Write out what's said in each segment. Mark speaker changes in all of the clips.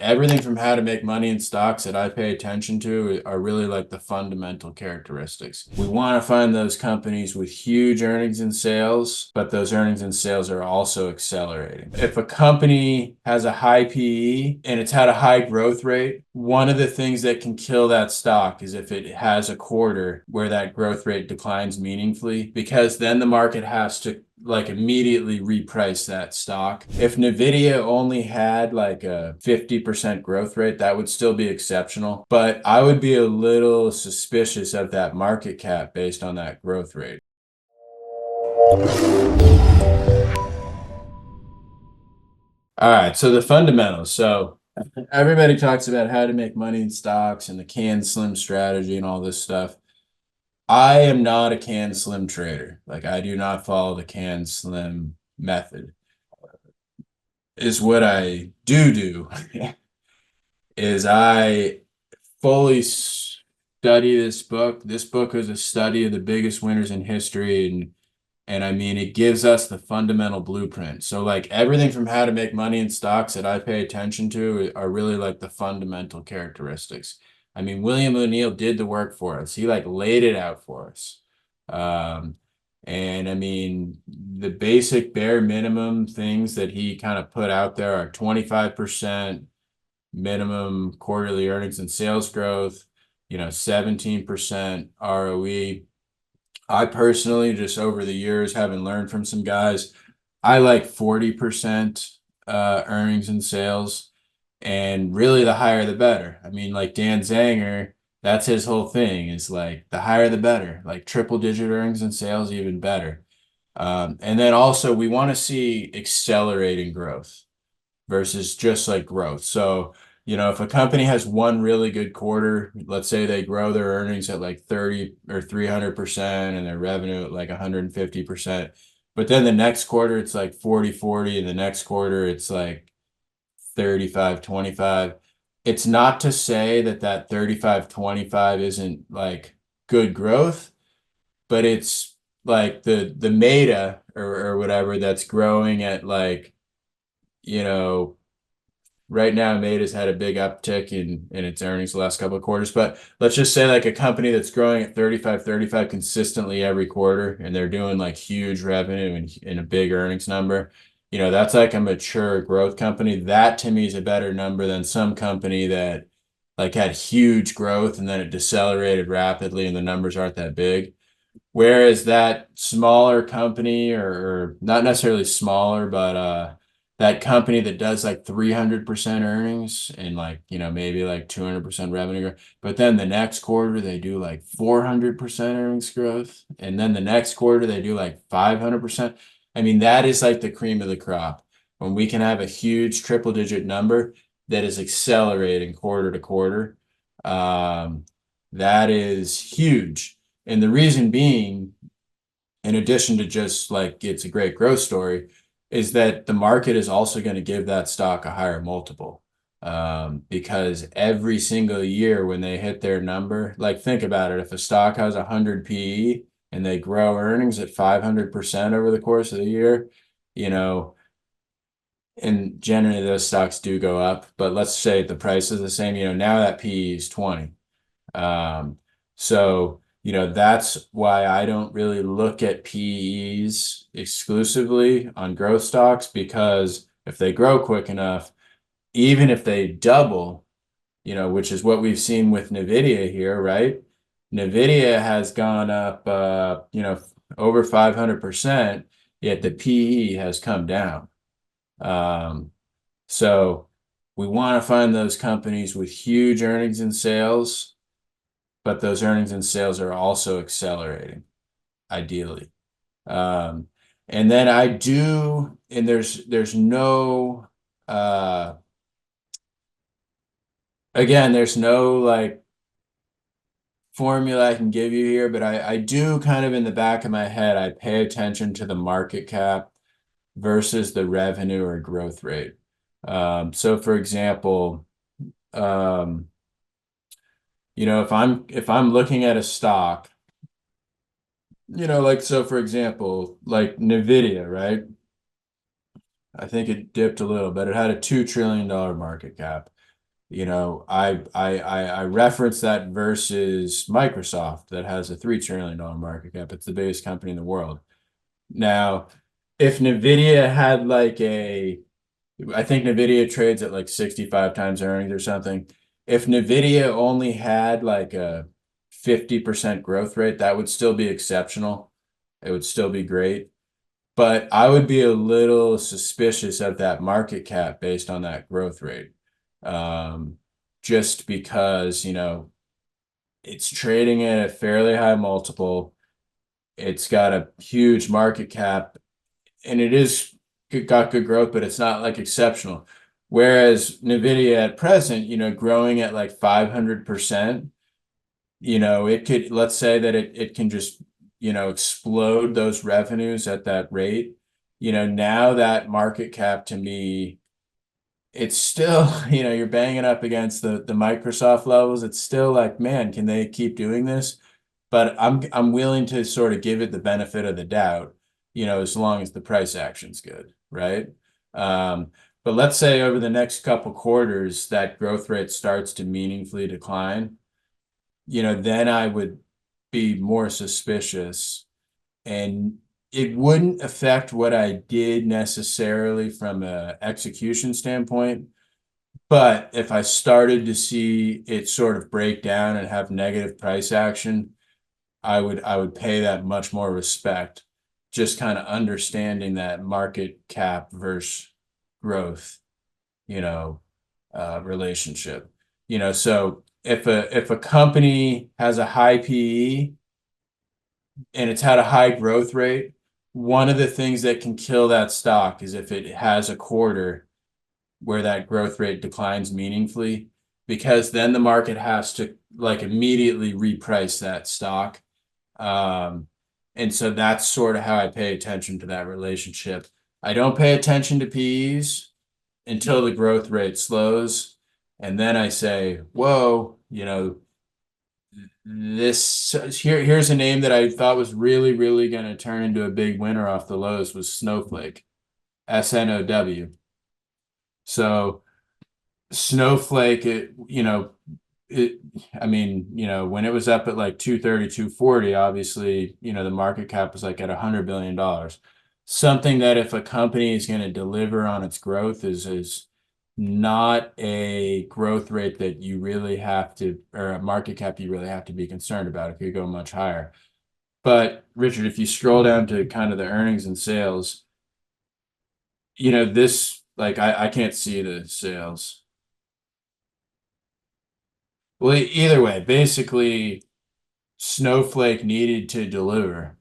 Speaker 1: everything from how to make money in stocks that I pay attention to are really like the fundamental characteristics. We want to find those companies with huge earnings and sales, but those earnings and sales are also accelerating. If a company has a high PE and it's had a high growth rate, one of the things that can kill that stock is if it has a quarter where that growth rate declines meaningfully, because then the market has to like immediately reprice that stock. If Nvidia only had like a 50% growth rate, that would still be exceptional. But I would be a little suspicious of that market cap based on that growth rate. All right, so the fundamentals. So everybody talks about how to make money in stocks and the can slim strategy and all this stuff. I am not a can slim trader. Like, I do not follow the can slim method. Is what I do is I fully study this book. This book is a study of the biggest winners in history, and I mean, it gives us the fundamental blueprint. So like everything from how to make money in stocks that I pay attention to are really like the fundamental characteristics. I mean, William O'Neill did the work for us. He like laid it out for us. Um, and I mean, the basic bare minimum things that he kind of put out there are 25% minimum quarterly earnings and sales growth, 17% ROE. I personally, just over the years, having learned from some guys, I like 40% earnings and sales, and really the higher the better. I mean, like Dan Zanger, that's his whole thing is like the higher the better, like triple digit earnings and sales, even better. And then also we want to see accelerating growth versus just like growth. So, if a company has one really good quarter, let's say they grow their earnings at like 30 or 300% and their revenue at like 150%, but then the next quarter it's like 40-40, and the next quarter it's like 35-25. It's not to say that that 35-25 isn't like good growth, but it's like the meta or whatever that's growing at like, you know, right now Meta's had a big uptick in its earnings the last couple of quarters, but let's just say like a company that's growing at 35 consistently every quarter, and they're doing like huge revenue and a big earnings number. That's like a mature growth company. That to me is a better number than some company that like had huge growth and then it decelerated rapidly and the numbers aren't that big. Whereas that smaller company, or not necessarily smaller, but that company that does like 300% earnings and like, maybe like 200% revenue growth, but then the next quarter they do like 400% earnings growth, and then the next quarter they do like 500%. I mean, that is like the cream of the crop. When we can have a huge triple digit number that is accelerating quarter to quarter, that is huge. And the reason being, in addition to just like it's a great growth story, is that the market is also going to give that stock a higher multiple. Because every single year when they hit their number, like think about it, if a stock has 100 PE and they grow earnings at 500% over the course of the year, and generally those stocks do go up, but let's say the price is the same, now that PE is 20. So, that's why I don't really look at PEs exclusively on growth stocks, because if they grow quick enough, even if they double, which is what we've seen with Nvidia here, right? Nvidia has gone up, over 500%, yet the PE has come down. So we want to find those companies with huge earnings and sales, but those earnings and sales are also accelerating, ideally. And then I do, and there's no, again, there's no like formula I can give you here, but I do kind of in the back of my head, I pay attention to the market cap versus the revenue or growth rate. So for example, if I'm looking at a stock, like, so for example, like Nvidia, right? I think it dipped a little, but it had a $2 trillion market cap. I reference that versus Microsoft that has a $3 trillion market cap. It's the biggest company in the world. Now, if Nvidia had I think Nvidia trades at like 65 times earnings or something. If Nvidia only had like a 50% growth rate, that would still be exceptional. It would still be great. But I would be a little suspicious of that market cap based on that growth rate. Um, just because, it's trading at a fairly high multiple. It's got a huge market cap and got good growth, but it's not like exceptional. Whereas Nvidia at present, growing at like 500%, let's say that it can just, explode those revenues at that rate. Now that market cap to me, it's still, you're banging up against the Microsoft levels. It's still like, man, can they keep doing this? But I'm willing to sort of give it the benefit of the doubt, as long as the price action's good, right? Um, but let's say over the next couple quarters that growth rate starts to meaningfully decline, then I would be more suspicious, and it wouldn't affect what I did necessarily from a execution standpoint. But if I started to see it sort of break down and have negative price action, I would pay that much more respect, just kind of understanding that market cap versus growth, you know, relationship. So if a company has a high PE and it's had a high growth rate, one of the things that can kill that stock is if it has a quarter where that growth rate declines meaningfully, because then the market has to like immediately reprice that stock. And so that's sort of how I pay attention to that relationship. I don't pay attention to PEs until the growth rate slows. And then I say, whoa, here's a name that I thought was really, really going to turn into a big winner off the lows was Snowflake, SNOW. So Snowflake, I mean, when it was up at like 230, 240, obviously, the market cap was like at $100 billion. Something that if a company is going to deliver on its growth is not a growth rate that you really have to, or a market cap you really have to be concerned about. It could go much higher. But Richard, if you scroll down to kind of the earnings and sales, this, like, I can't see the sales. Well, either way, basically, Snowflake needed to deliver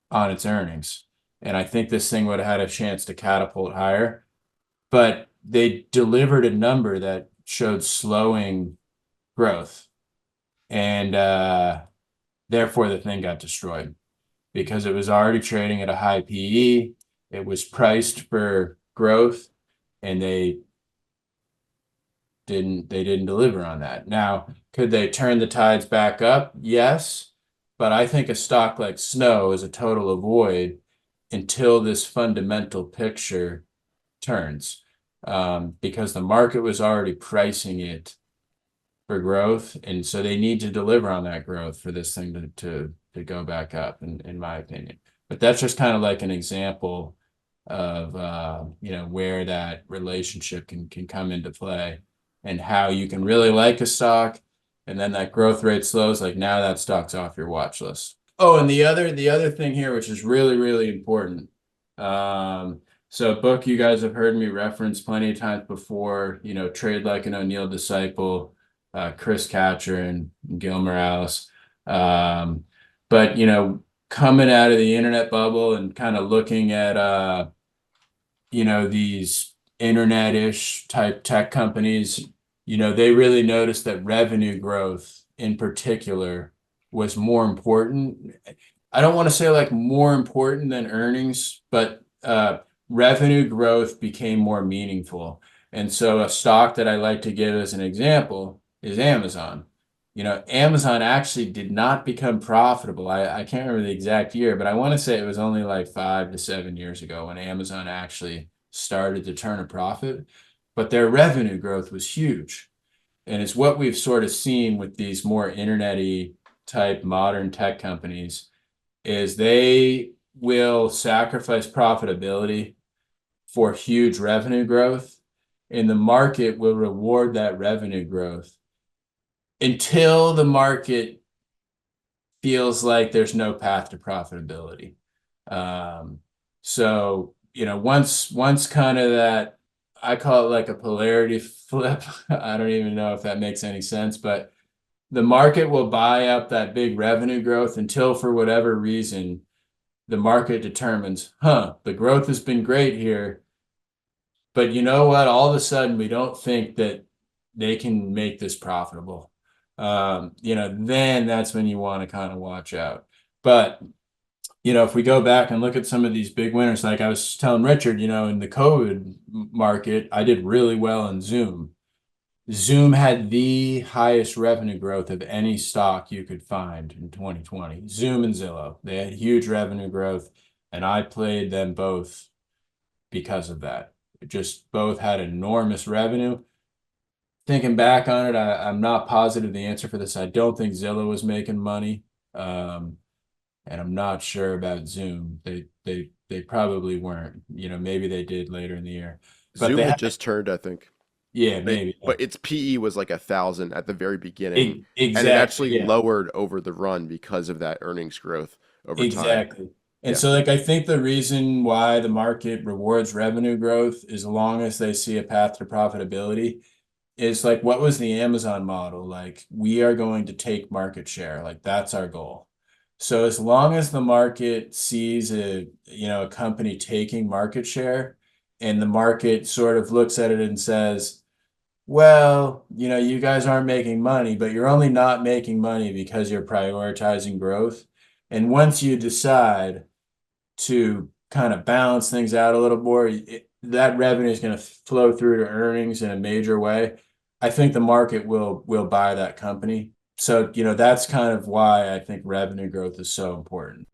Speaker 1: on its earnings. And I think this thing would have had a chance to catapult higher. But they delivered a number that showed slowing growth. And therefore, the thing got destroyed because it was already trading at a high PE. It was priced for growth, and they didn't deliver on that. Now, could they turn the tides back up? Yes. But I think a stock like Snow is a total avoid until this fundamental picture turns, because the market was already pricing it for growth. And so they need to deliver on that growth for this thing to go back up, in my opinion. But that's just kind of like an example of, where that relationship can come into play, and how you can really like a stock, and then that growth rate slows, like now that stock's off your watch list. Oh, and the other thing here, which is really, really important. So a book you guys have heard me reference plenty of times before, Trade Like an O'Neill Disciple, Chris Catcher and Gil Morales. But coming out of the internet bubble and kind of looking at these internet-ish type tech companies, they really noticed that revenue growth in particular was more important. I don't want to say like more important than earnings, but revenue growth became more meaningful. And so a stock that I like to give as an example is Amazon. Amazon actually did not become profitable. I can't remember the exact year, but I want to say it was only like 5 to 7 years ago when Amazon actually started to turn a profit. but their revenue growth was huge. And it's what we've sort of seen with these more internet-y type modern tech companies is they will sacrifice profitability for huge revenue growth, and the market will reward that revenue growth until the market feels like there's no path to profitability. So, once kind of that, I call it like a polarity flip. I don't even know if that makes any sense, but the market will buy up that big revenue growth until, for whatever reason, the market determines, the growth has been great here, but you know what? All of a sudden, we don't think that they can make this profitable. Then that's when you want to kind of watch out. But if we go back and look at some of these big winners, like I was telling Richard, in the COVID market, I did really well in Zoom. Zoom had the highest revenue growth of any stock you could find in 2020. Zoom and Zillow, they had huge revenue growth, and I played them both because of that. Just both had enormous revenue. Thinking back on it, I'm not positive the answer for this. I don't think Zillow was making money. And I'm not sure about Zoom. They probably weren't. Maybe they did later in the year. But
Speaker 2: Zoom
Speaker 1: they
Speaker 2: had
Speaker 1: had,
Speaker 2: just turned, I think.
Speaker 1: yeah, maybe.
Speaker 2: But its PE was like 1,000 at the very beginning, and it
Speaker 1: Exactly.
Speaker 2: actually
Speaker 1: Yeah.
Speaker 2: lowered over the run because of that earnings growth over time.
Speaker 1: Exactly. And
Speaker 2: Yeah.
Speaker 1: so, like, I think the reason why the market rewards revenue growth as long as they see a path to profitability is like, what was the Amazon model? Like, we are going to take market share. Like, that's our goal. So as long as the market sees a company taking market share, and the market sort of looks at it and says, well, you guys aren't making money, but you're only not making money because you're prioritizing growth. And once you decide to kind of balance things out a little more, that revenue is going to flow through to earnings in a major way. I think the market will buy that company. So, that's kind of why I think revenue growth is so important.